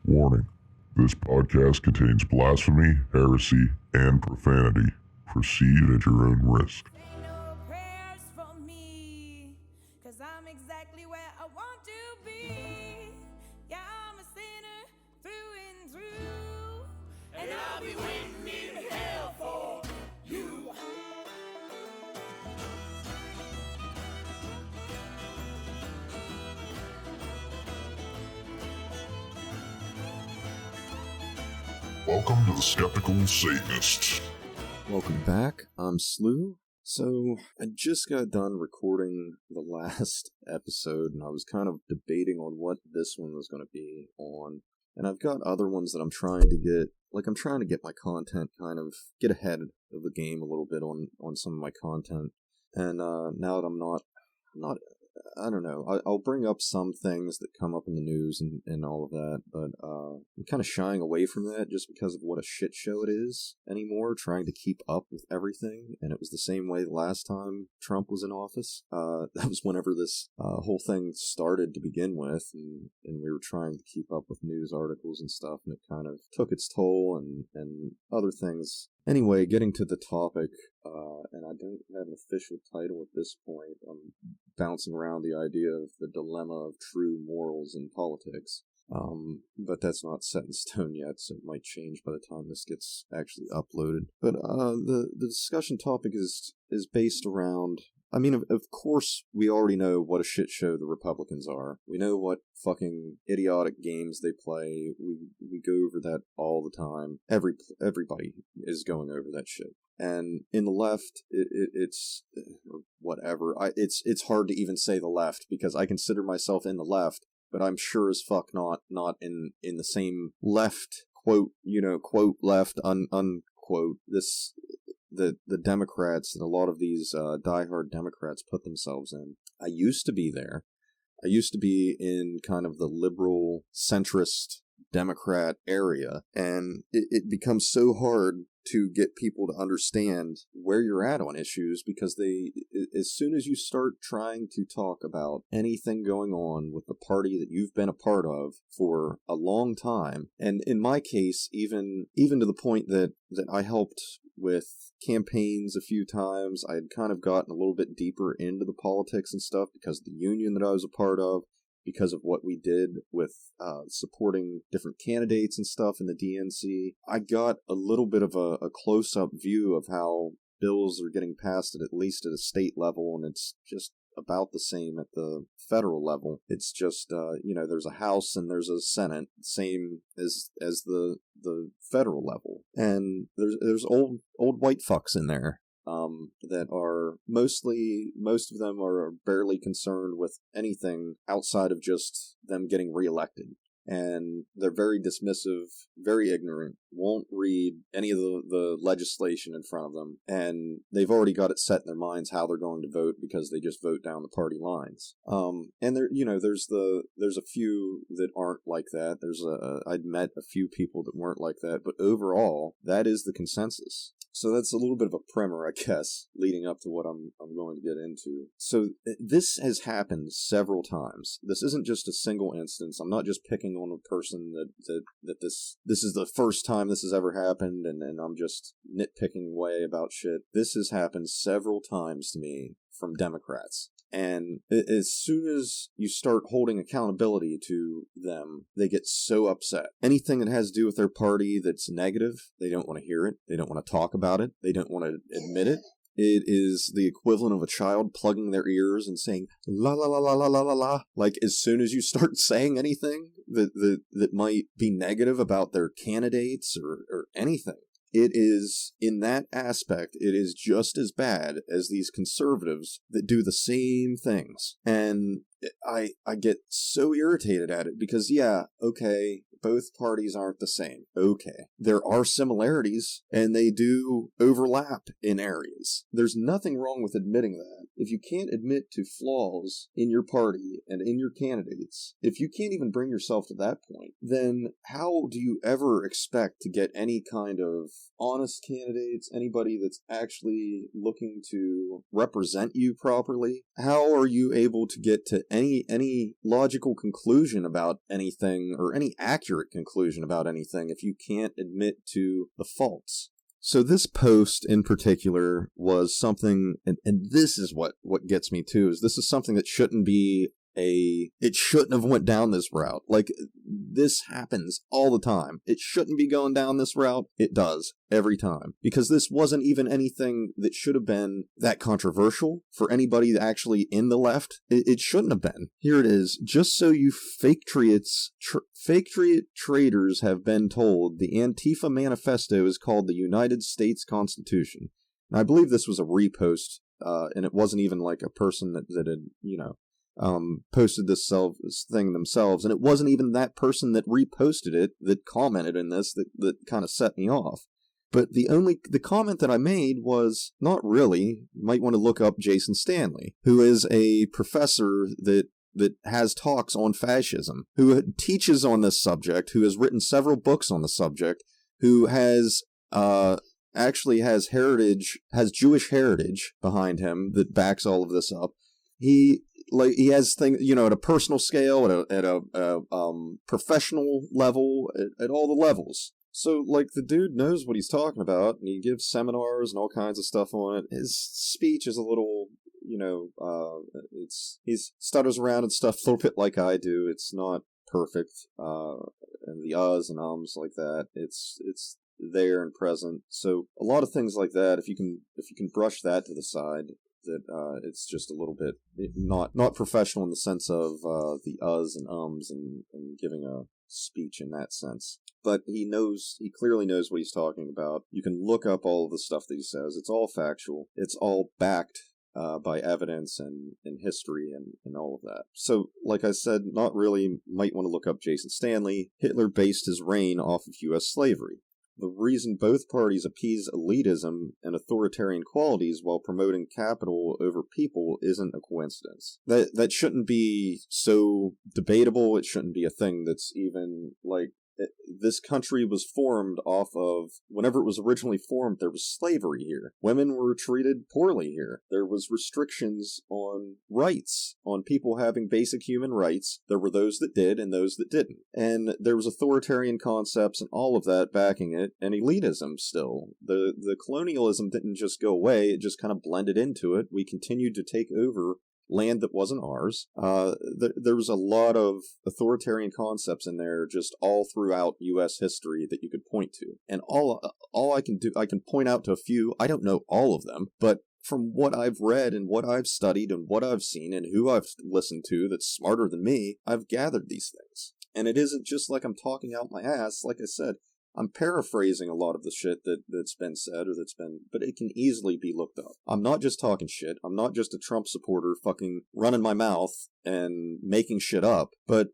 Warning, this podcast contains blasphemy, heresy, and profanity. Proceed at your own risk. Say no prayers for me, 'cause I'm exactly where I want to be. Yeah, I'm a sinner through and through, and I'll be waiting in hell for you. Welcome to the Skeptical Satanist. Welcome back, I'm Slew. So, I just got done recording the last episode, and I was kind of debating on what this one was going to be on. And I've got other ones that I'm trying to get, I'm trying to get my content kind of, get ahead of the game a little bit on some of my content. And now that I'm not, I don't know, I'll bring up some things that come up in the news and all of that, but I'm kind of shying away from that just because of what a shit show it is anymore, trying to keep up with everything, and it was the same way the last time Trump was in office. That was whenever this whole thing started to begin with, and we were trying to keep up with news articles and stuff, and it kind of took its toll and other things. Anyway, getting to the topic, and I don't have an official title at this point. I'm bouncing around the idea of the dilemma of true morals in politics. But that's not set in stone yet, so it might change by the time this gets actually uploaded. But the discussion topic is based around, I mean, of course, we already know what a shit show the Republicans are. We know what fucking idiotic games they play. We go over that all the time. Everybody is going over that shit. And in the left, it's whatever. It's hard to even say the left because I consider myself in the left, but I'm sure as fuck not in the same left quote left unquote. This the Democrats and a lot of these diehard Democrats put themselves in. I used to be there. I used to be in kind of the liberal centrist Democrat area, and it becomes so hard to get people to understand where you're at on issues because as soon as you start trying to talk about anything going on with the party that you've been a part of for a long time, and in my case, even to the point that I helped with campaigns a few times, I had kind of gotten a little bit deeper into the politics and stuff because of the union that I was a part of, because of what we did with supporting different candidates and stuff in the DNC. I got a little bit of a close-up view of how bills are getting passed at least at a state level, and it's just about the same at the federal level. It's just, there's a House and there's a Senate, same as the federal level. And there's old white fucks in there. That are most of them are barely concerned with anything outside of just them getting reelected. And they're very dismissive, very ignorant, won't read any of the legislation in front of them, and they've already got it set in their minds how they're going to vote because they just vote down the party lines. And there's a few that aren't like that. I'd met a few people that weren't like that, but overall, that is the consensus. So that's a little bit of a primer, I guess, leading up to what I'm going to get into. So this has happened several times. This isn't just a single instance. I'm not just picking on a person that this is the first time this has ever happened, and I'm just nitpicking away about shit. This has happened several times to me from Democrats. And as soon as you start holding accountability to them, they get so upset. Anything that has to do with their party that's negative, they don't want to hear it. They don't want to talk about it. They don't want to admit it. It is the equivalent of a child plugging their ears and saying, la la la la la la la la. Like, as soon as you start saying anything that might be negative about their candidates or anything, it is, in that aspect, it is just as bad as these conservatives that do the same things. And I get so irritated at it because, yeah, okay, both parties aren't the same. Okay. There are similarities, and they do overlap in areas. There's nothing wrong with admitting that. If you can't admit to flaws in your party and in your candidates, if you can't even bring yourself to that point, then how do you ever expect to get any kind of honest candidates, anybody that's actually looking to represent you properly? How are you able to get to any logical conclusion about anything or any accurate accurate conclusion about anything if you can't admit to the faults. So this post in particular was something, and this is what gets me too, is this is something that shouldn't be it shouldn't have went down this route. Like, this happens all the time. It shouldn't be going down this route. It does every time. Because this wasn't even anything that should have been that controversial for anybody actually in the left. It shouldn't have been. Here it is. Just so you fake traitors have been told, the Antifa Manifesto is called the United States Constitution. And I believe this was a repost, and it wasn't even like a person that had, posted this thing themselves, and it wasn't even that person that reposted it that commented in this that kind of set me off. But the comment that I made was, not really. You might want to look up Jason Stanley, who is a professor that has talks on fascism, who teaches on this subject, who has written several books on the subject, who has actually has Jewish heritage behind him that backs all of this up. He has things, at a personal scale, at a professional level, at all the levels. So, the dude knows what he's talking about, and he gives seminars and all kinds of stuff on it. His speech is a little, he stutters around and stuff a little bit like I do. It's not perfect, and the uhs and ums like that. It's there and present. So, a lot of things like that, if you can brush that to the side, that it's just a little bit not professional in the sense of the uhs and ums and giving a speech in that sense. But he clearly knows what he's talking about. You can look up all of the stuff that he says. It's all factual. It's all backed by evidence and history and all of that. So, like I said, not really. Might want to look up Jason Stanley. Hitler based his reign off of U.S. slavery. The reason both parties appease elitism and authoritarian qualities while promoting capital over people isn't a coincidence. That shouldn't be so debatable. It shouldn't be a thing that's even, this country was formed off of, whenever it was originally formed, there was slavery here. Women were treated poorly here. There was restrictions on rights, on people having basic human rights. There were those that did and those that didn't. And there was authoritarian concepts and all of that backing it, and elitism still. The colonialism didn't just go away, it just kind of blended into it. We continued to take over land that wasn't ours. There was a lot of authoritarian concepts in there just all throughout U.S. history that you could point to. And all I can do, I can point out to a few. I don't know all of them, but from what I've read and what I've studied and what I've seen and who I've listened to that's smarter than me, I've gathered these things. And it isn't just like I'm talking out my ass. Like I said, I'm paraphrasing a lot of the shit that's been said but it can easily be looked up. I'm not just talking shit. I'm not just a Trump supporter fucking running my mouth and making shit up. But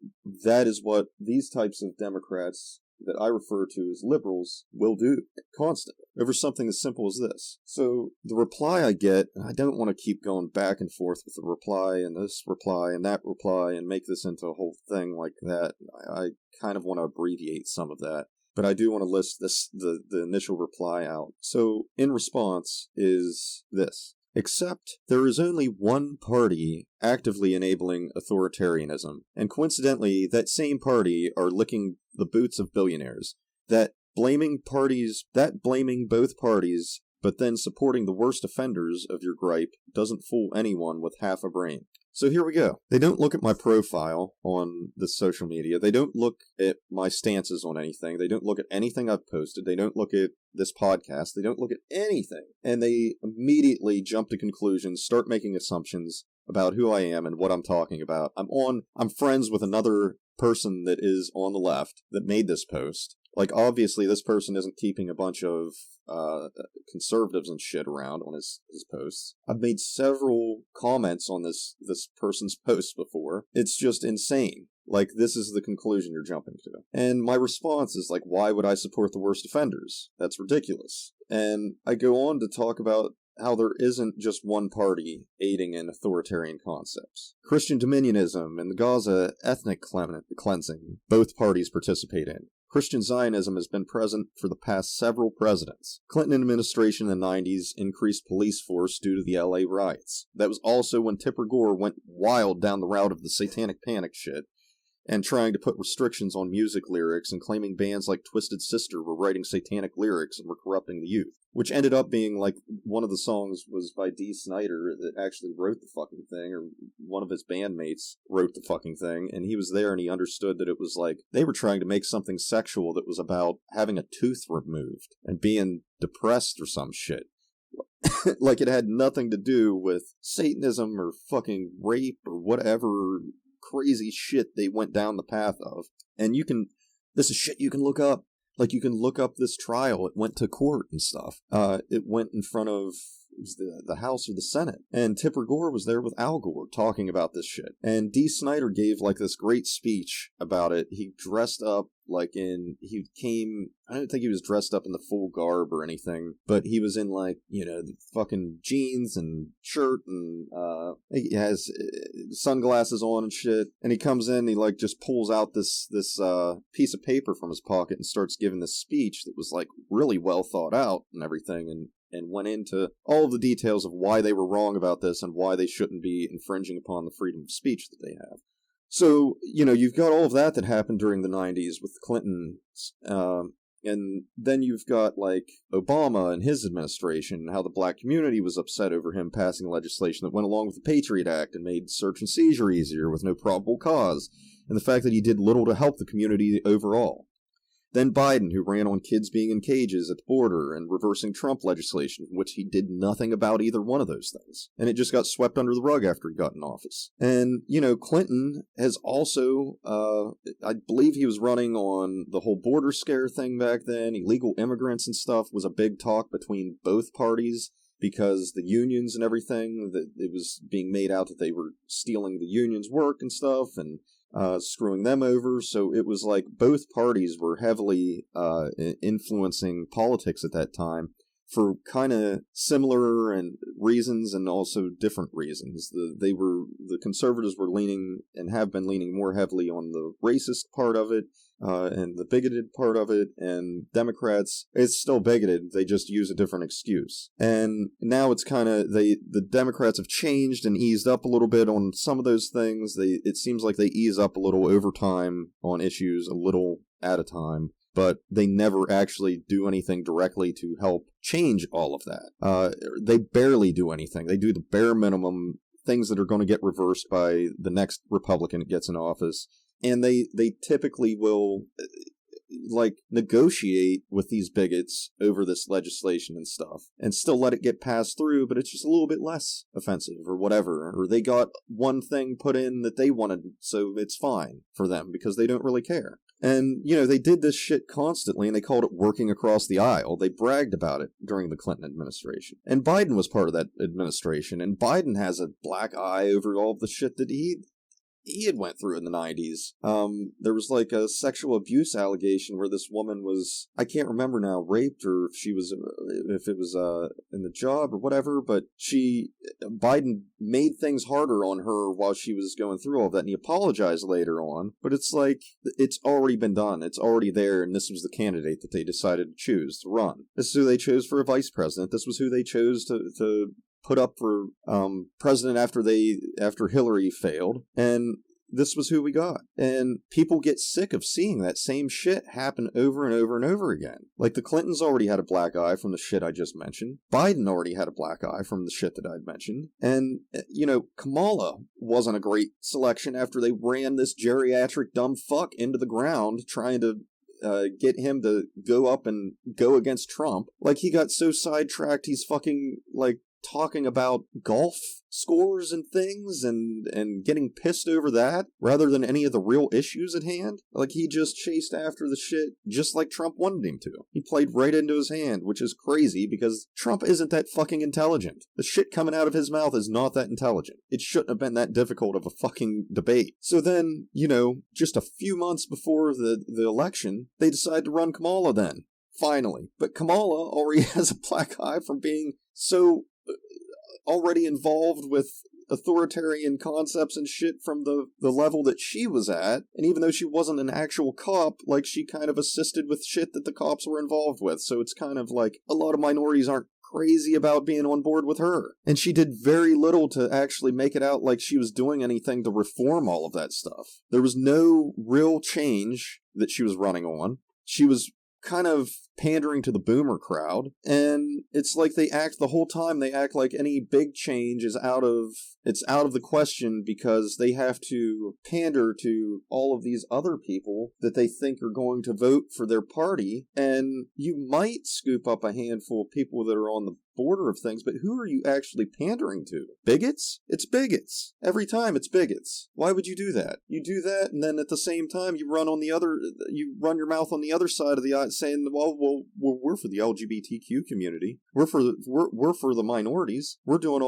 that is what these types of Democrats that I refer to as liberals will do constantly over something as simple as this. So the reply I get, I don't want to keep going back and forth with the reply and this reply and that reply and make this into a whole thing like that. I kind of want to abbreviate some of that. But I do want to list the initial reply out. So, in response is this. Except there is only one party actively enabling authoritarianism, and coincidentally, that same party are licking the boots of billionaires. That blaming both parties, but then supporting the worst offenders of your gripe doesn't fool anyone with half a brain. So here we go. They don't look at my profile on this social media. They don't look at my stances on anything. They don't look at anything I've posted. They don't look at this podcast. They don't look at anything. And they immediately jump to conclusions, start making assumptions about who I am and what I'm talking about. I'm friends with another person that is on the left that made this post. Obviously, this person isn't keeping a bunch of conservatives and shit around on his posts. I've made several comments on this person's post before. It's just insane. This is the conclusion you're jumping to. And my response is why would I support the worst offenders? That's ridiculous. And I go on to talk about how there isn't just one party aiding in authoritarian concepts. Christian dominionism and the Gaza ethnic cleansing, both parties participate in. Christian Zionism has been present for the past several presidents. Clinton administration in the 90s increased police force due to the LA riots. That was also when Tipper Gore went wild down the route of the satanic panic shit. and trying to put restrictions on music lyrics and claiming bands like Twisted Sister were writing satanic lyrics and were corrupting the youth. Which ended up being, like, one of the songs was by Dee Snider that actually wrote the fucking thing, or one of his bandmates wrote the fucking thing, and he was there and he understood that it was like, they were trying to make something sexual that was about having a tooth removed and being depressed or some shit. Like, it had nothing to do with Satanism or fucking rape or whatever crazy shit they went down the path of. And this is shit you can look up. Like, you can look up this trial. It went to court and stuff. It went in front of the House or the Senate. And Tipper Gore was there with Al Gore talking about this shit. And Dee Snider gave, like, this great speech about it. He dressed up I don't think he was dressed up in the full garb or anything, but he was in, like, the fucking jeans and shirt, and he has sunglasses on and shit, and he comes in, he, like, just pulls out this piece of paper from his pocket and starts giving this speech that was, like, really well thought out and everything, and went into all of the details of why they were wrong about this and why they shouldn't be infringing upon the freedom of speech that they have. So, you've got all of that happened during the 90s with Clinton, and then you've got, like, Obama and his administration, and how the black community was upset over him passing legislation that went along with the Patriot Act and made search and seizure easier with no probable cause, and the fact that he did little to help the community overall. Then Biden, who ran on kids being in cages at the border and reversing Trump legislation, which he did nothing about either one of those things. And it just got swept under the rug after he got in office. And, Clinton has also, I believe he was running on the whole border scare thing back then. Illegal immigrants and stuff was a big talk between both parties, because the unions and everything, that it was being made out that they were stealing the unions' work and stuff, and screwing them over. So it was like both parties were heavily influencing politics at that time for kind of similar and reasons and also different reasons. The conservatives were leaning and have been leaning more heavily on the racist part of it, and the bigoted part of it, and Democrats, it's still bigoted, they just use a different excuse. And now it's kind of, the Democrats have changed and eased up a little bit on some of those things. It seems like they ease up a little over time on issues, a little at a time, but they never actually do anything directly to help change all of that. They barely do anything. They do the bare minimum, things that are going to get reversed by the next Republican that gets in office. And they typically will, like, negotiate with these bigots over this legislation and stuff, and still let it get passed through, but it's just a little bit less offensive or whatever. Or they got one thing put in that they wanted, so it's fine for them because they don't really care. And, they did this shit constantly, and they called it working across the aisle. They bragged about it during the Clinton administration. And Biden was part of that administration, and Biden has a black eye over all of the shit that he had went through in the 90s. There was like a sexual abuse allegation where this woman was, I can't remember now, raped, or if it was in the job or whatever, but Biden made things harder on her while she was going through all that, and he apologized later on, but it's like, it's already been done, it's already there, and this was the candidate that they decided to choose to run. This is who they chose for a vice president, this was who they chose to put up for president after Hillary failed, and this was who we got. And people get sick of seeing that same shit happen over and over and over again. Like, the Clintons already had a black eye from the shit I just mentioned. Biden already had a black eye from the shit that I'd mentioned. And, Kamala wasn't a great selection after they ran this geriatric dumb fuck into the ground trying to get him to go up and go against Trump. Like, he got so sidetracked, he's fucking, like, talking about golf scores and things and getting pissed over that rather than any of the real issues at hand. Like, he just chased after the shit just like Trump wanted him to. He played right into his hand, which is crazy because Trump isn't that fucking intelligent. The shit coming out of his mouth is not that intelligent. It shouldn't have been that difficult of a fucking debate. So then, just a few months before the election, they decide to run Kamala then. Finally. But Kamala already has a black eye from being so already involved with authoritarian concepts and shit from the level that she was at, and even though she wasn't an actual cop, like, she kind of assisted with shit that the cops were involved with, so it's kind of like a lot of minorities aren't crazy about being on board with her. And she did very little to actually make it out like she was doing anything to reform all of that stuff. There was no real change that she was running on. She was kind of pandering to the boomer crowd, and it's like they act the whole time, they act like any big change is out of the question because they have to pander to all of these other people that they think are going to vote for their party. And you might scoop up a handful of people that are on the border of things, but who are you actually pandering to? Bigots? It's bigots. Every time it's bigots. Why would you do that? You do that, and then at the same time you run your mouth on the other side of the aisle saying, well, we're for the LGBTQ community. We're for the minorities. We're doing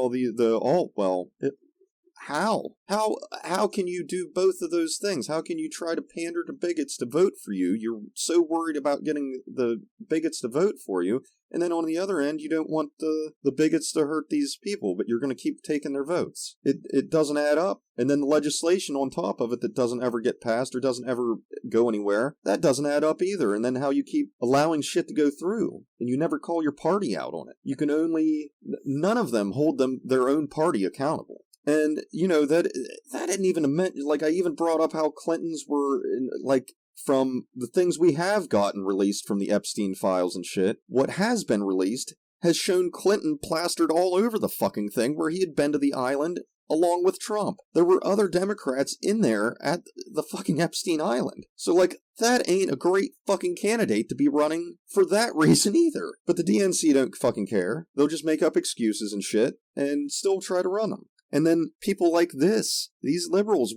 How can you do both of those things? How can you try to pander to bigots to vote for you? You're so worried about getting the bigots to vote for you, and then on the other end, you don't want the bigots to hurt these people, but you're going to keep taking their votes. It doesn't add up. And then the legislation on top of it that doesn't ever get passed or doesn't ever go anywhere, that doesn't add up either. And then how you keep allowing shit to go through, and you never call your party out on it. You can none of them hold their own party accountable. And, that didn't even like, I even brought up how Clintons were, like, from the things we have gotten released from the Epstein files and shit, what has been released has shown Clinton plastered all over the fucking thing where he had been to the island along with Trump. There were other Democrats in there at the fucking Epstein Island. So, like, that ain't a great fucking candidate to be running for that reason either. But the DNC don't fucking care. They'll just make up excuses and shit and still try to run them. And then people like these liberals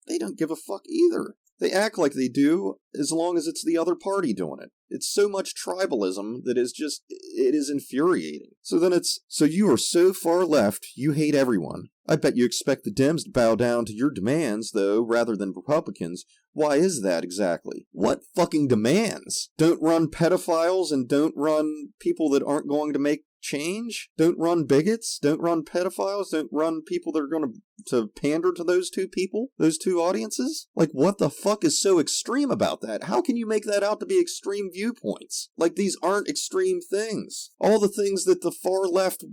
they don't give a fuck either. They act like they do as long as it's the other party doing it. It's so much tribalism that it is infuriating. So you are so far left, you hate everyone. I bet you expect the Dems to bow down to your demands, though, rather than Republicans. Why is that exactly? What fucking demands? Don't run pedophiles and don't run people that aren't going to make change? Don't run bigots? Don't run pedophiles? Don't run people that are going to pander to those two people? Those two audiences? Like, what the fuck is so extreme about that? How can you make that out to be extreme viewpoints? Like, these aren't extreme things. All the things that the far left,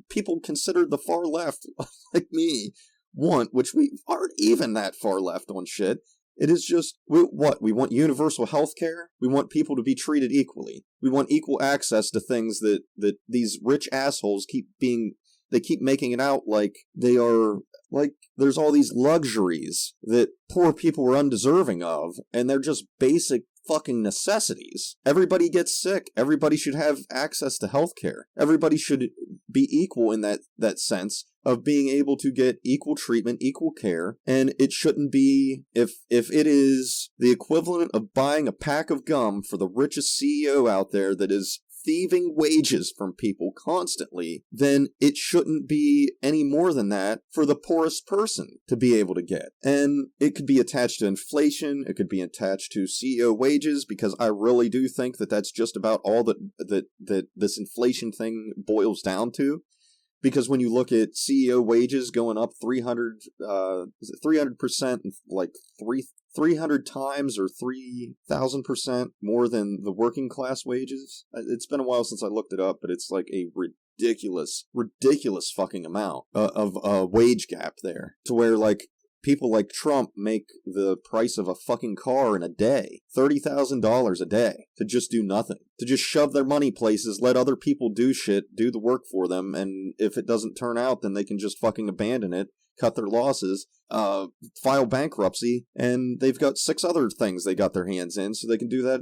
people consider the far left, like me, want, which we aren't even that far left on shit. It is just, we want universal health care. We want people to be treated equally. We want equal access to things that these rich assholes keep making it out like they are, like there's all these luxuries that poor people are undeserving of, and they're just basic fucking necessities. Everybody gets sick. Everybody should have access to health care. Everybody should be equal in that sense of being able to get equal treatment, equal care, and it shouldn't be, if it is the equivalent of buying a pack of gum for the richest CEO out there that is thieving wages from people constantly, then it shouldn't be any more than that for the poorest person to be able to get. And it could be attached to inflation, it could be attached to CEO wages, because I really do think that that's just about all that this inflation thing boils down to. Because when you look at CEO wages going up 300%, like 300 times or 3,000% more than the working class wages. It's been a while since I looked it up, but it's like a ridiculous fucking amount of wage gap there. To where, like, people like Trump make the price of a fucking car in a day, $30,000 a day, to just do nothing. To just shove their money places, let other people do shit, do the work for them, and if it doesn't turn out, then they can just fucking abandon it, cut their losses, file bankruptcy, and they've got 6 other things they got their hands in, so they can do that,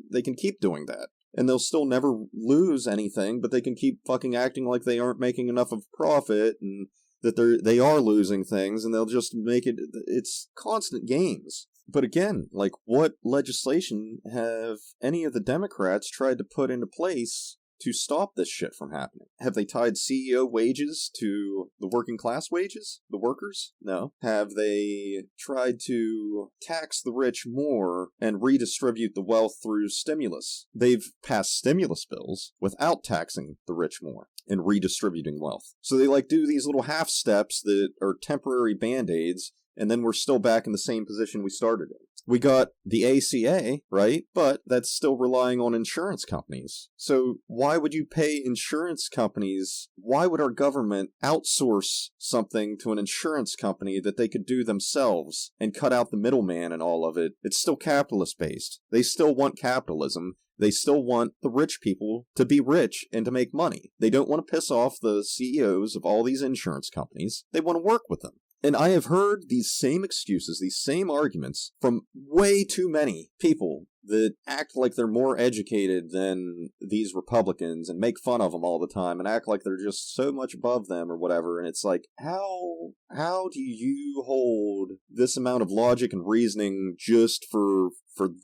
they can keep doing that. And they'll still never lose anything, but they can keep fucking acting like they aren't making enough of profit, and that they are losing things, and they'll just make it's constant games. But again, like, what legislation have any of the Democrats tried to put into place to stop this shit from happening? Have they tied CEO wages to the working class wages? The workers? No. Have they tried to tax the rich more and redistribute the wealth through stimulus? They've passed stimulus bills without taxing the rich more and redistributing wealth. So they do these little half steps that are temporary band-aids, and then we're still back in the same position we started in. We got the ACA, right? But that's still relying on insurance companies. So why would you pay insurance companies? Why would our government outsource something to an insurance company that they could do themselves and cut out the middleman and all of it? It's still capitalist-based. They still want capitalism. They still want the rich people to be rich and to make money. They don't want to piss off the CEOs of all these insurance companies. They want to work with them. And I have heard these same excuses, these same arguments from way too many people that act like they're more educated than these Republicans and make fun of them all the time and act like they're just so much above them or whatever. And it's like, how do you hold this amount of logic and reasoning just for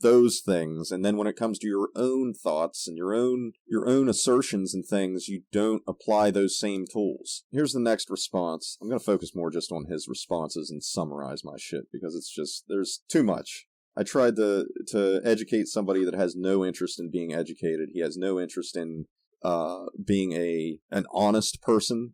those things, and then when it comes to your own thoughts and your own assertions and things, you don't apply those same tools? Here's the next response. I'm going to focus more just on his responses and summarize my shit, because it's just, there's too much. I tried to educate somebody that has no interest in being educated. He has no interest in being an honest person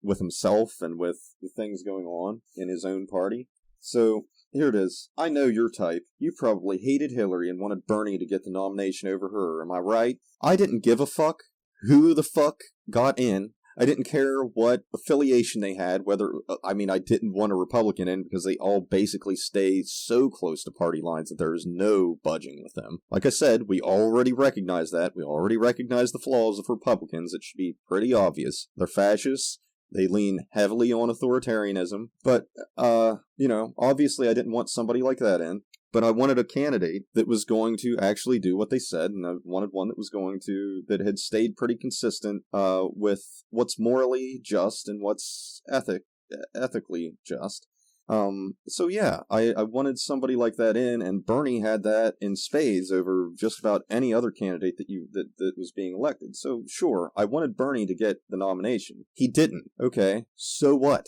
with himself and with the things going on in his own party. So here it is. I know your type. You probably hated Hillary and wanted Bernie to get the nomination over her. Am I right? I didn't give a fuck who the fuck got in. I didn't care what affiliation they had, I didn't want a Republican in because they all basically stay so close to party lines that there is no budging with them. Like I said, we already recognize that. We already recognize the flaws of Republicans. It should be pretty obvious. They're fascists. They lean heavily on authoritarianism. But, obviously I didn't want somebody like that in. But I wanted a candidate that was going to actually do what they said, and I wanted one that had stayed pretty consistent with what's morally just and what's ethically just. So yeah, I wanted somebody like that in, and Bernie had that in spades over just about any other candidate that was being elected. So sure, I wanted Bernie to get the nomination. He didn't. Okay, so what?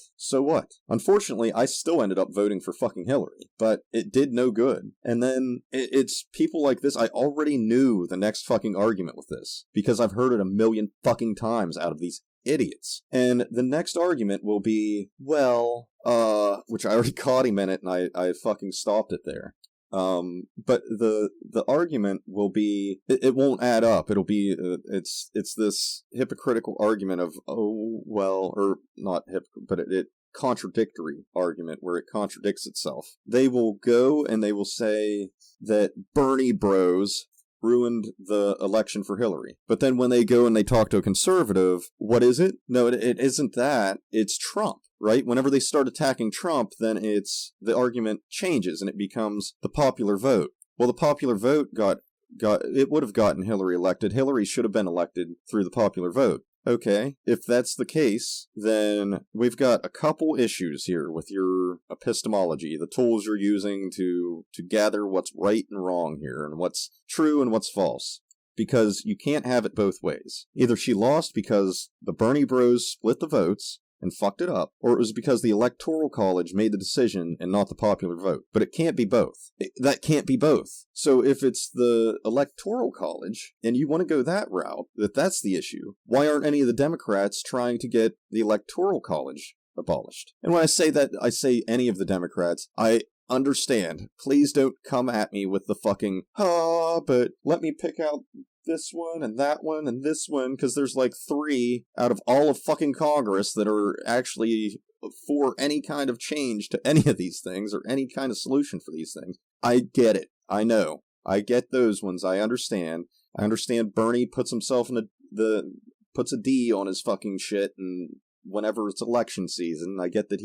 Unfortunately, I still ended up voting for fucking Hillary, but it did no good. And then it's people like this. I already knew the next fucking argument with this, because I've heard it a million fucking times out of these idiots. And the next argument will be, which I already caught him in it, and I fucking stopped it there. But the argument will be, it won't add up. It'll be, it's this hypocritical argument of, or not hypocritical, but it contradictory argument where it contradicts itself. They will go and they will say that Bernie bros ruined the election for Hillary. But then when they go and they talk to a conservative, what is it? No, it isn't that. It's Trump, right? Whenever they start attacking Trump, then the argument changes and it becomes the popular vote. Well, the popular vote it would have gotten Hillary elected. Hillary should have been elected through the popular vote. Okay, if that's the case, then we've got a couple issues here with your epistemology, the tools you're using to gather what's right and wrong here, and what's true and what's false. Because you can't have it both ways. Either she lost because the Bernie bros split the votes and fucked it up, or it was because the Electoral College made the decision and not the popular vote. But it can't be both. That can't be both. So if it's the Electoral College, and you want to go that route, that's the issue, why aren't any of the Democrats trying to get the Electoral College abolished? And when I say that, I say any of the Democrats, I understand. Please don't come at me with the fucking, but let me pick out this one and that one and this one, because there's like 3 out of all of fucking Congress that are actually for any kind of change to any of these things or any kind of solution for these things. I get it. I know. I get those ones. I understand. I understand Bernie puts himself in puts a D on his fucking shit, and whenever it's election season, I get that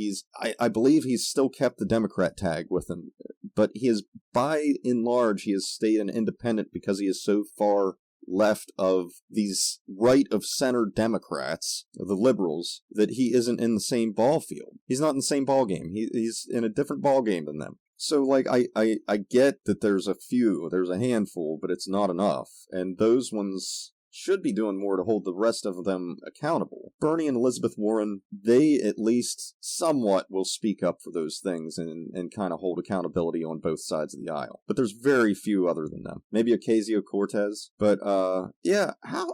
I believe he's still kept the Democrat tag with him, but he is, by and large, he has stayed an independent because he is so far left of these right-of-center Democrats, the liberals, that he isn't in the same ball field. He's not in the same ball game. He's in a different ball game than them. So, like, I get that there's a handful, but it's not enough. And those ones should be doing more to hold the rest of them accountable. Bernie and Elizabeth Warren, they at least somewhat will speak up for those things and kind of hold accountability on both sides of the aisle. But there's very few other than them. Maybe Ocasio-Cortez. But, yeah, how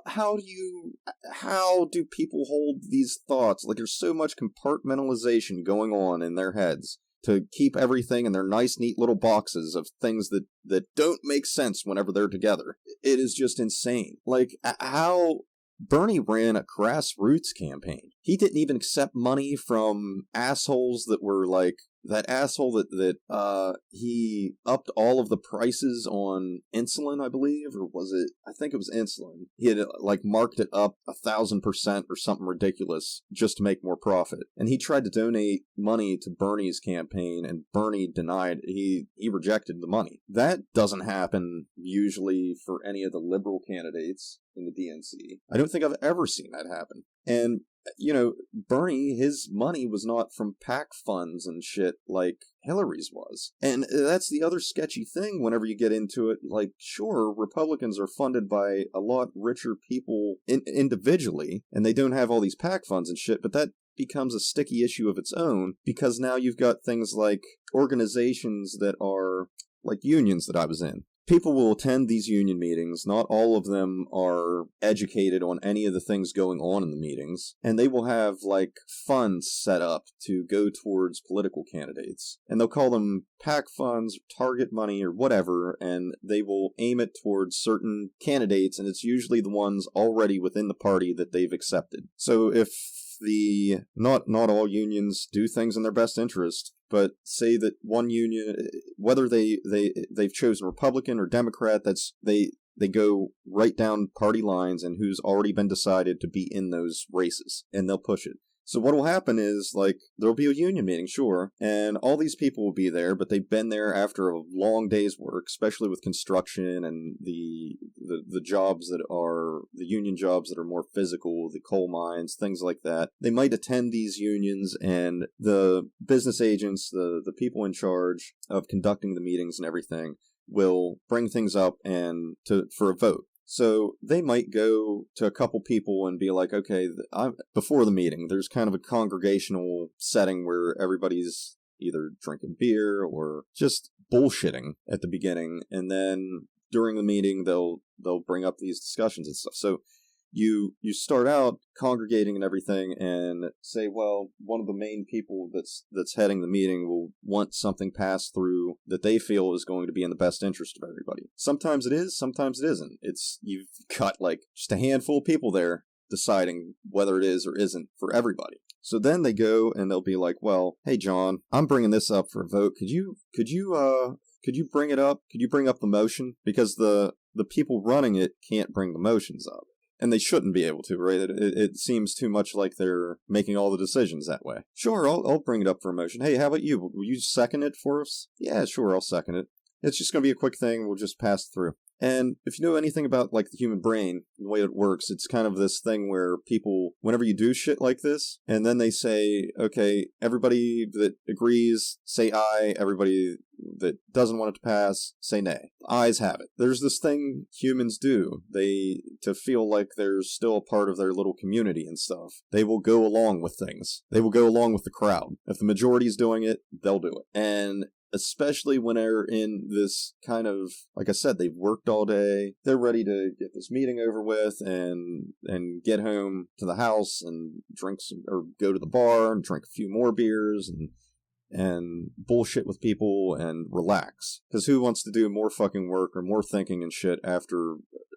do people hold these thoughts? Like, there's so much compartmentalization going on in their heads to keep everything in their nice, neat little boxes of things that don't make sense whenever they're together. It is just insane. Like, how Bernie ran a grassroots campaign. He didn't even accept money from assholes that were like, that asshole that he upped all of the prices on insulin, I believe, or was it? I think it was insulin. He had like marked it up 1,000% or something ridiculous just to make more profit. And he tried to donate money to Bernie's campaign, and Bernie denied. He rejected the money. That doesn't happen usually for any of the liberal candidates in the DNC. I don't think I've ever seen that happen. And you know, Bernie, his money was not from PAC funds and shit like Hillary's was. And that's the other sketchy thing whenever you get into it. Like, sure, Republicans are funded by a lot richer people individually, and they don't have all these PAC funds and shit, but that becomes a sticky issue of its own, because now you've got things like organizations that are like unions that I was in. People will attend these union meetings. Not all of them are educated on any of the things going on in the meetings. And they will have, like, funds set up to go towards political candidates. And they'll call them PAC funds, target money, or whatever, and they will aim it towards certain candidates, and it's usually the ones already within the party that they've accepted. So if not all unions do things in their best interest, but say that one union, whether they've chosen Republican or Democrat, they go right down party lines and who's already been decided to be in those races, and they'll push it. So what will happen is, like, there'll be a union meeting, sure, and all these people will be there, but they've been there after a long day's work, especially with construction and the jobs that are, the union jobs that are more physical, the coal mines, things like that. They might attend these unions, and the business agents, the people in charge of conducting the meetings and everything, will bring things up for a vote. So they might go to a couple people and be like, okay, before the meeting, there's kind of a congregational setting where everybody's either drinking beer or just bullshitting at the beginning. And then during the meeting, they'll bring up these discussions and stuff. So you start out congregating and everything and say, well, one of the main people that's heading the meeting will want something passed through that they feel is going to be in the best interest of everybody. Sometimes it is, sometimes it isn't. You've got like just a handful of people there deciding whether it is or isn't for everybody. So then they go and they'll be like, well, hey John, I'm bringing this up for a vote. Could you bring it up? Could you bring up the motion? Because the people running it can't bring the motions up. And they shouldn't be able to, right? It seems too much like they're making all the decisions that way. Sure, I'll bring it up for a motion. Hey, how about you? Will you second it for us? Yeah, sure, I'll second it. It's just going to be a quick thing. We'll just pass through. And if you know anything about, like, the human brain, the way it works, it's kind of this thing where people, whenever you do shit like this, and then they say, okay, everybody that agrees, say aye, everybody that doesn't want it to pass, say nay. Ayes have it. There's this thing humans do. To feel like there's still a part of their little community and stuff, they will go along with things. They will go along with the crowd. If the majority's doing it, they'll do it. And especially when they're in this kind of, like I said, they've worked all day, they're ready to get this meeting over with and get home to the house and drink some, or go to the bar and drink a few more beers and bullshit with people and relax. Because who wants to do more fucking work or more thinking and shit after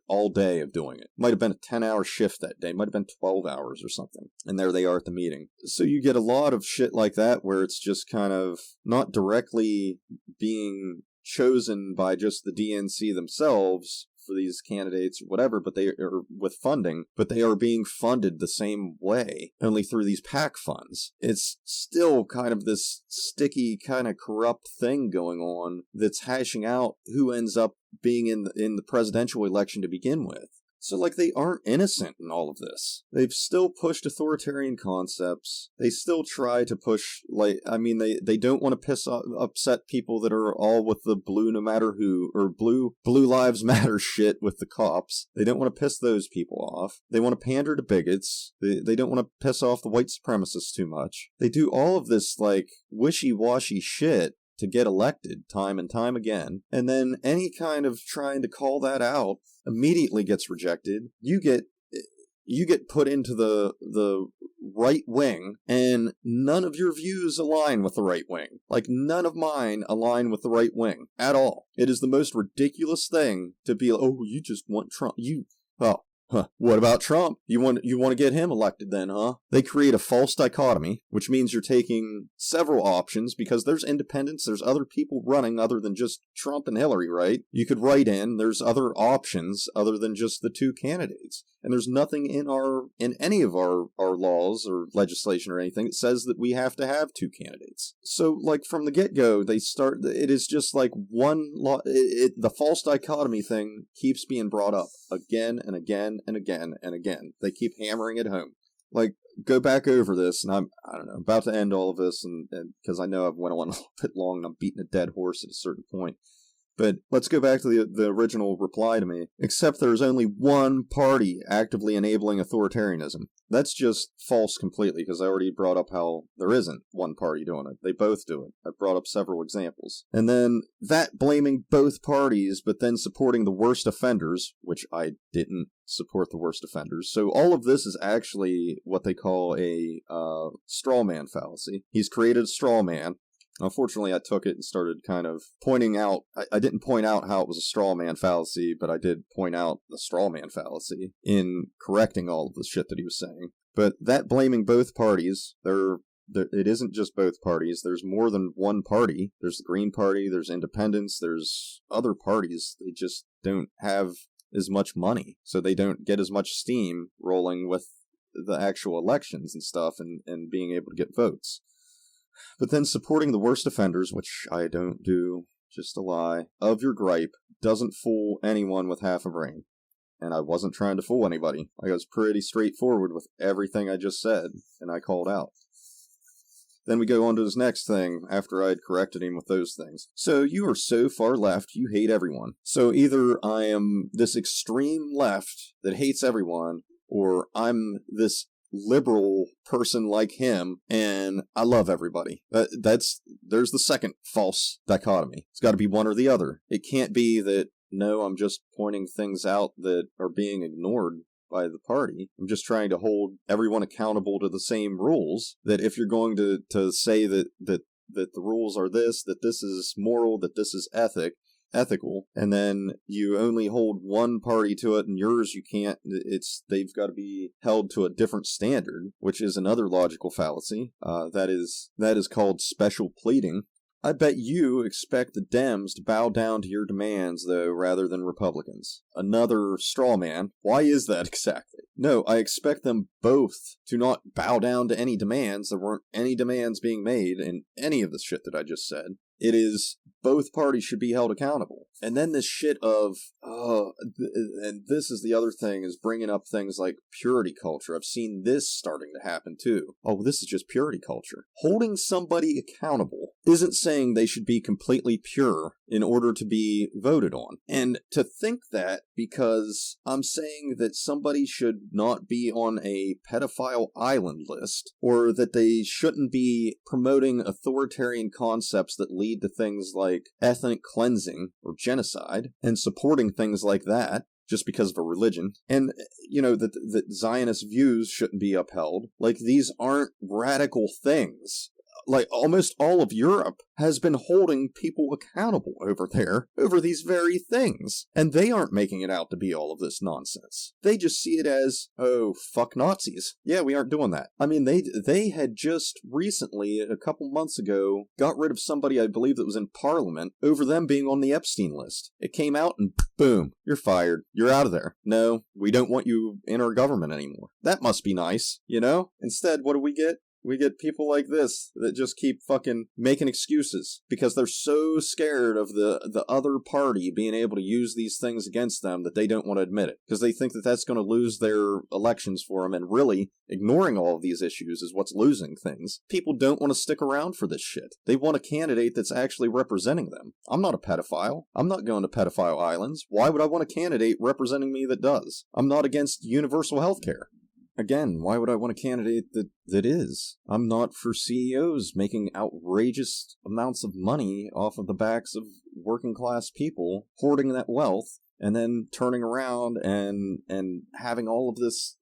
all day of doing it? Might have been a 10-hour shift that day, might have been 12 hours or something, and there they are at the meeting. So you get a lot of shit like that where it's just kind of not directly being chosen by just the DNC themselves for these candidates or whatever, but they are with funding, but they are being funded the same way, only through these PAC funds. It's still kind of this sticky, kind of corrupt thing going on that's hashing out who ends up being in the presidential election to begin with. So, like, they aren't innocent in all of this. They've still pushed authoritarian concepts. They still try to push, they don't want to upset people that are all with the blue no matter who, or blue lives matter shit with the cops. They don't want to piss those people off. They want to pander to bigots. They don't want to piss off the white supremacists too much. They do all of this, like, wishy-washy shit to get elected time and time again, and then any kind of trying to call that out immediately gets rejected. You get put into the right wing, and none of your views align with the right wing. Like, none of mine align with the right wing at all. It is the most ridiculous thing to be like, oh, you just want Trump. What about Trump? You want to get him elected then, huh? They create a false dichotomy, which means you're taking several options because there's independents, there's other people running other than just Trump and Hillary, right? You could write in, there's other options other than just the two candidates. And there's nothing in any of our laws or legislation or anything that says that we have to have two candidates. So, like, from the get-go, it is just like one law. The false dichotomy thing keeps being brought up again and again and again and again. They keep hammering it home. Like, go back over this, and I don't know, about to end all of this, and because I know I've went on a little bit long, and I'm beating a dead horse at a certain point. But let's go back to the original reply to me. Except there's only one party actively enabling authoritarianism. That's just false completely, because I already brought up how there isn't one party doing it. They both do it. I brought up several examples. And then that blaming both parties, but then supporting the worst offenders, which I didn't support the worst offenders. So all of this is actually what they call a straw man fallacy. He's created a straw man. Unfortunately, I took it and started kind of pointing out, I didn't point out how it was a straw man fallacy, but I did point out the straw man fallacy in correcting all of the shit that he was saying. But that blaming both parties, it isn't just both parties. There's more than one party. There's the Green Party, there's independents, there's other parties. They just don't have as much money, so they don't get as much steam rolling with the actual elections and stuff and being able to get votes. But then supporting the worst offenders, which I don't do, just a lie, of your gripe, doesn't fool anyone with half a brain. And I wasn't trying to fool anybody. I was pretty straightforward with everything I just said, and I called out. Then we go on to his next thing, after I had corrected him with those things. So you are so far left, you hate everyone. So either I am this extreme left that hates everyone, or I'm this liberal person like him, and I love everybody. There's the second false dichotomy. It's got to be one or the other. It can't be that, no, I'm just pointing things out that are being ignored by the party. I'm just trying to hold everyone accountable to the same rules, that if you're going to say that the rules are this, that this is moral, that this is ethical, and then you only hold one party to it and yours you can't, they've got to be held to a different standard, which is another logical fallacy. That is called special pleading. I bet you expect the Dems to bow down to your demands, though, rather than Republicans. Another straw man. Why is that exactly? No, I expect them both to not bow down to any demands. There weren't any demands being made in any of the shit that I just said. It is both parties should be held accountable. And then this shit of, and this is the other thing, is bringing up things like purity culture. I've seen this starting to happen too. Oh, this is just purity culture. Holding somebody accountable isn't saying they should be completely pure in order to be voted on. And to think that because I'm saying that somebody should not be on a pedophile island list, or that they shouldn't be promoting authoritarian concepts that lead to things like ethnic cleansing or genocide, and supporting things like that just because of a religion, and, that Zionist views shouldn't be upheld. Like, these aren't radical things. Like, almost all of Europe has been holding people accountable over there over these very things. And they aren't making it out to be all of this nonsense. They just see it as, oh, fuck Nazis. Yeah, we aren't doing that. I mean, they had just recently, a couple months ago, got rid of somebody, I believe, that was in Parliament over them being on the Epstein list. It came out and boom, you're fired. You're out of there. No, we don't want you in our government anymore. That must be nice, Instead, what do we get? We get people like this that just keep fucking making excuses because they're so scared of the other party being able to use these things against them that they don't want to admit it, because they think that that's going to lose their elections for them, and really, ignoring all of these issues is what's losing things. People don't want to stick around for this shit. They want a candidate that's actually representing them. I'm not a pedophile. I'm not going to pedophile islands. Why would I want a candidate representing me that does? I'm not against universal health care. Again, why would I want a candidate that is? I'm not for CEOs making outrageous amounts of money off of the backs of working class people, hoarding that wealth, and then turning around and having all of this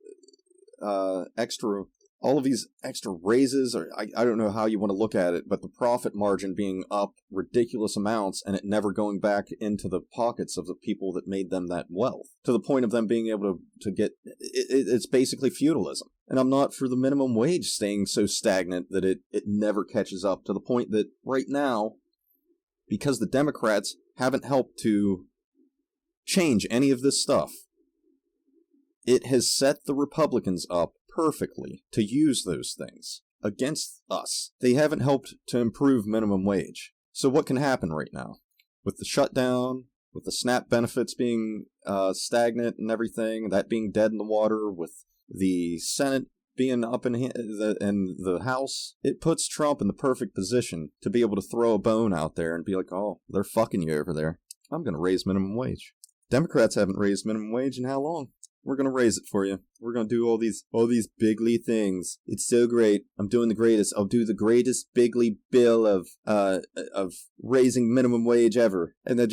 extra all of these extra raises, or I don't know how you want to look at it, but the profit margin being up ridiculous amounts and it never going back into the pockets of the people that made them that wealth, to the point of them being able to get, it's basically feudalism. And I'm not for the minimum wage staying so stagnant that it never catches up, to the point that right now, because the Democrats haven't helped to change any of this stuff, it has set the Republicans up perfectly to use those things against us. They haven't helped to improve minimum wage. So what can happen right now? With the shutdown, with the SNAP benefits being stagnant and everything, that being dead in the water, with the Senate being up in the House, it puts Trump in the perfect position to be able to throw a bone out there and be like, oh, they're fucking you over there. I'm going to raise minimum wage. Democrats haven't raised minimum wage in how long? We're going to raise it for you. We're going to do all these bigly things. It's so great. I'm doing the greatest. I'll do the greatest bigly bill of raising minimum wage ever. And then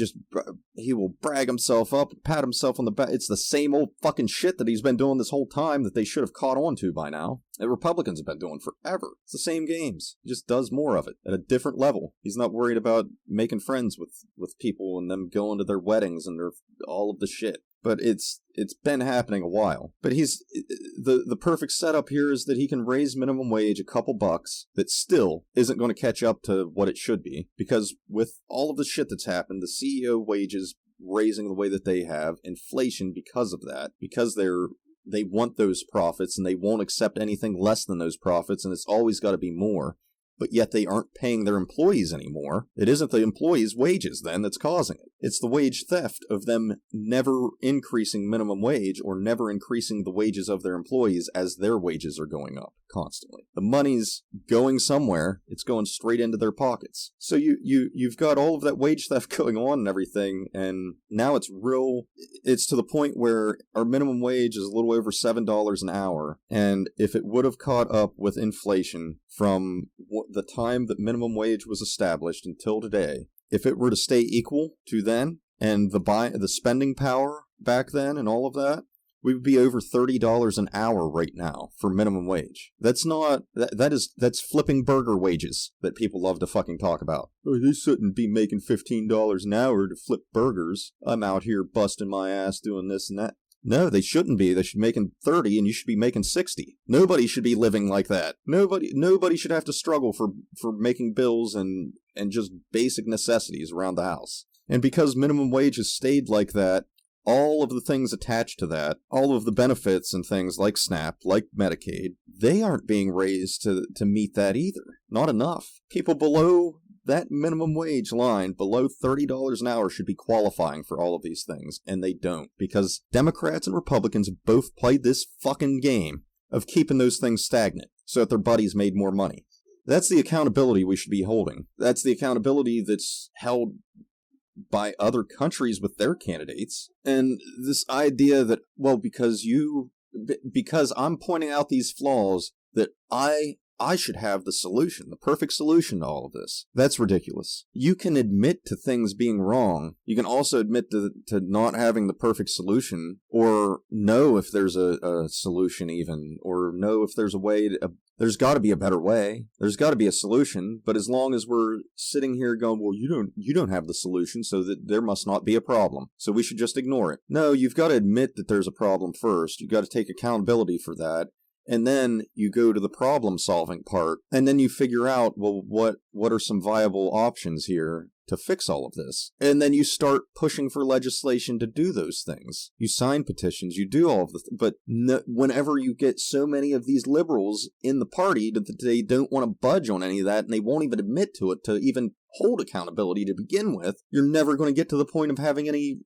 he will brag himself up, pat himself on the back. It's the same old fucking shit that he's been doing this whole time that they should have caught on to by now. That Republicans have been doing forever. It's the same games. He just does more of it at a different level. He's not worried about making friends with people and them going to their weddings and all of the shit. But it's been happening a while. But the perfect setup here is that he can raise minimum wage a couple bucks that still isn't going to catch up to what it should be. Because with all of the shit that's happened, the CEO wages raising the way that they have, inflation because of that, because they want those profits and they won't accept anything less than those profits, and it's always got to be more. But yet they aren't paying their employees anymore. It isn't the employees' wages then that's causing it. It's the wage theft of them never increasing minimum wage or never increasing the wages of their employees as their wages are going up constantly. The money's going somewhere. It's going straight into their pockets. So you've got all of that wage theft going on and everything, and now it's to the point where our minimum wage is a little over $7 an hour, and if it would have caught up with inflation from the time that minimum wage was established until today, if it were to stay equal to then, and the spending power back then and all of that, we would be over $30 an hour right now for minimum wage. That's flipping burger wages that people love to fucking talk about. Oh, they shouldn't be making $15 an hour to flip burgers. I'm out here busting my ass doing this and that. No, they shouldn't be. They should be making 30 and you should be making 60. Nobody should be living like that. Nobody should have to struggle for making bills and just basic necessities around the house. And because minimum wage has stayed like that, all of the things attached to that, all of the benefits and things like SNAP, like Medicaid, they aren't being raised to meet that either. Not enough. People below that minimum wage line, below $30 an hour, should be qualifying for all of these things, and they don't. Because Democrats and Republicans both played this fucking game of keeping those things stagnant so that their buddies made more money. That's the accountability we should be holding. That's the accountability that's held by other countries with their candidates. And this idea that, well, because I'm pointing out these flaws, that I should have the solution, the perfect solution to all of this. That's ridiculous. You can admit to things being wrong. You can also admit to not having the perfect solution, or know if there's a solution even, or know if there's a way there's got to be a better way. There's got to be a solution. But as long as we're sitting here going, well, you don't have the solution, so that there must not be a problem, so we should just ignore it. No, you've got to admit that there's a problem first. You've got to take accountability for that. And then you go to the problem-solving part, and then you figure out, well, what are some viable options here to fix all of this? And then you start pushing for legislation to do those things. You sign petitions, you do all of this, but whenever you get so many of these liberals in the party that they don't want to budge on any of that, and they won't even admit to it to even hold accountability to begin with, you're never going to get to the point of having any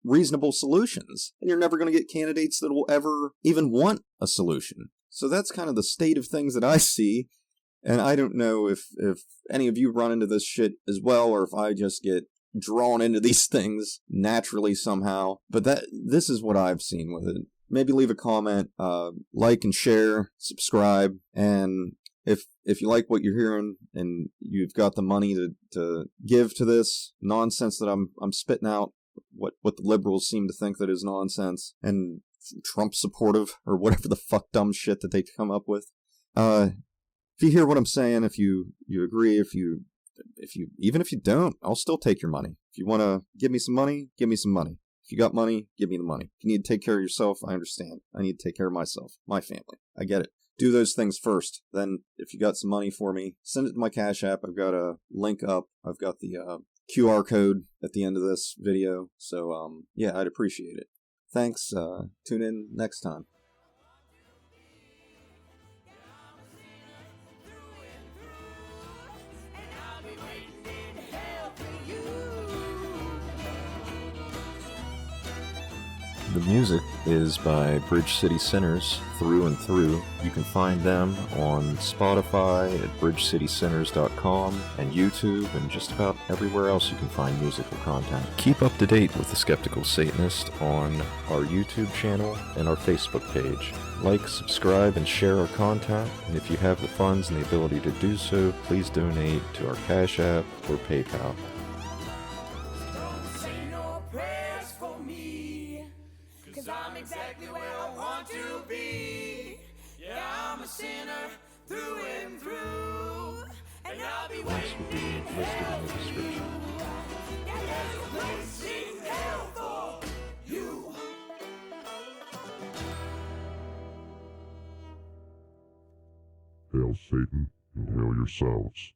reasonable solutions. And you're never going to get candidates that will ever even want a solution. So that's kind of the state of things that I see, and I don't know if any of you run into this shit as well, or if I just get drawn into these things naturally somehow, but this is what I've seen with it. Maybe leave a comment, like and share, subscribe, and if you like what you're hearing and you've got the money to give to this nonsense that I'm spitting out, what the liberals seem to think that is nonsense, and Trump supportive, or whatever the fuck dumb shit that they come up with, If you hear what I'm saying, if you agree, even if you don't, I'll still take your money. If you want to give me some money, give me some money. If you got money, give me the money. If you need to take care of yourself, I understand. I need to take care of myself, my family. I get it. Do those things first. Then, if you got some money for me, send it to my Cash App. I've got a link up. I've got the QR code at the end of this video. So, yeah, I'd appreciate it. Thanks. Tune in next time. The music is by Bridge City Sinners, Through and Through. You can find them on Spotify at bridgecitysinners.com and YouTube and just about everywhere else you can find musical content. Keep up to date with The Skeptical Satanist on our YouTube channel and our Facebook page. Like, subscribe, and share our content. And if you have the funds and the ability to do so, please donate to our Cash App or PayPal. Don't say no prayers for me, 'cause I'm exactly where I want to be. Yeah, I'm a sinner through and through, and I'll be waiting in hell for you. Yeah, there's a place in hell for you. Hail Satan, and hail yourselves.